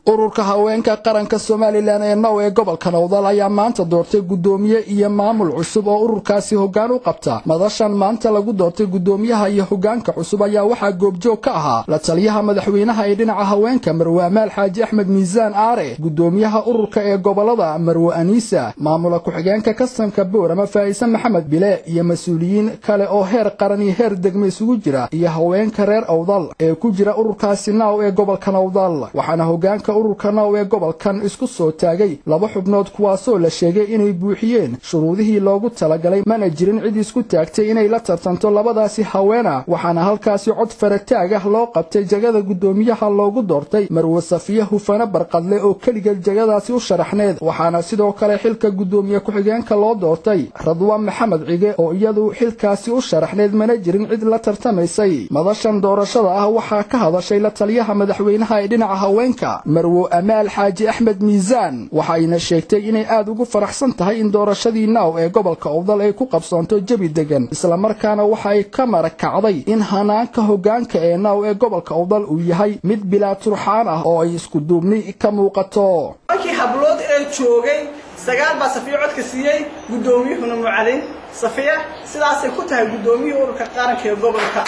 ururka haweenka qaranka Soomaaliland ee Now ee gobolka Nowdal ayaa maanta doortay gudoomiye iyo maamul cusub oo ururkaasi hoggaan u qabta. Madashan maanta lagu doortay gudoomiyaha iyo hoggaanka cusub ayaa waxa goobjoog ka ahaa la taliyaha madaxweynaha ee dhinaca haweenka Marwe Amaal Xaaji Axmed Miisaan Aare, gudoomiyaha ururka ee gobolada Marwe Aniisa, maamula ku-xigeenka kastamka Boorama Faaiisa Maxamed Bile iyo mas'uuliyiin kale oo heer qaran iyo heer degmo isugu jira iyo haweenka reer Awdal ee ku jira ururkaasi Now ee gobolka Nowdal. Waxaana hoggaanka ururka Now ee gobolkan isku soo taagay laba xubnood kuwaasoo la sheegay inay buuxiyeen shuruudihii loogu talagalay mana jirin cid isku taagtay inay la tartanto labadaasi haweena. Waxaana halkaasi cod farataag ah loo qabtay jagada gudoomiyaha loogu doortay Marwe Safiya Hufana Barqadle oo kaligeed jagadaasi u sharaxneed. Waxaana sidoo kale xilka gudoomiye ku-xigeenka loo doortay Radwaan Maxamed Cige oo iyadu xilkaasi u sharaxneed mana jirin cid la tartamaysay. Madashan doorashada ah waxaa ka hadashay la taliyaha madaxweynaha ee dhinaca haweenka Marwe Amaal Xaaji Axmed Miisaan, waxayna sheegtay inay aad ugu faraxsan tahay in doorashadii Now ee gobolka Awdal ay ku qabsoonto jabi degan, isla markaana waxay ka marakacday in hanaanka hoggaanka ee Now ee gobolka Awdal uu yahay mid bilaa turxaan ah oo ay isku duubni ka muuqato. markii hablood ee joogay sagaal baa Safiya codka siiyay gudoomiyuhuna Macalin Safiya sidaas ay ku tahay gudoomiyuhu ururka qaranka ee gobolka.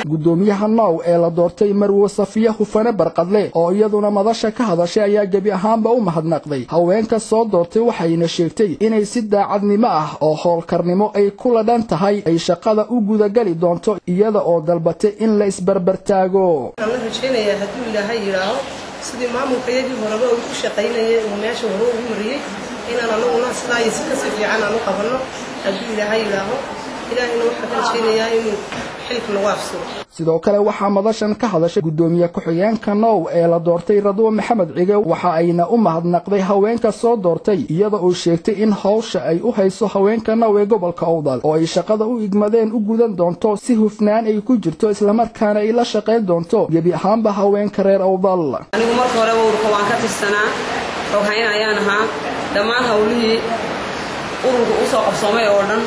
gudoomiyaha Now ee la doortay Marwe Safiya Hufana Barqadle oo iyaduna madasha ka hadashay ayaa gabi ahaanba u mahadnaqday haweenka soo doortay, waxayna sheegtay inay si daacadnimo ah oo howlkarnimo ay kula dhan tahay ay shaqada u guda gali doonto iyada oo dalbatay in la isbarbar taago. hadduu Ilaahay yiraahdo sidii maamulkayadii horeba uu shaqaynayay oo meesha hore ugu mariyay inaan anaguna sidaa iyo si fiican aan u qabano hadduu Ilaahay yiraahdo ilaahayna waxa ka sheegayaa inuu xilka lagu afsado. sidoo kale waxaa madashan ka hadashay gudoomiye ku-xigeenka Now ee la doortay Radwaan Maxamed Cige, waxa ayna u mahadnaqday haweenka soo doortay iyada oo sheegtay in hawsha ay u hayso haweenka Now ee gobolka Awdal oo ay shaqada u igmadeen u gudan doonto si hufnaan ay ku jirto, isla markaana ay la shaqeyn doonto gebi ahaanba haweenka reer Awdal. anigu marka hore ururka waan ka tirsanaa xoghayn ayaan ahaa dhammaan hawlihii ururka u soo qabsoomay oo dhan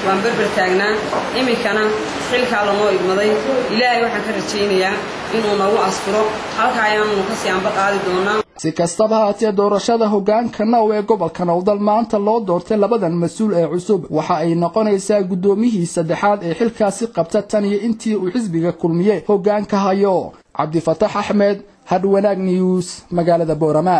waan berber taagnaa. imikana xilka la noo igmaday Ilaahay waxaan ka rajaynayaa inuu nagu asfuro halka ayaanu ka sii anba qaadi doonaa. si kastaba haatee doorashada hoggaanka Now ee gobolka Nowdal maanta loo doortay labadan mas'uul ee cusub waxa ay noqonaysaa gudoomiyihii saddexaad ee xilkaasi qabta tan iyo intii uu xisbiga kulmiye hoggaanka hayo. Cabdi Fatax Axmed, Hadwanaag News, magaalada Boorama.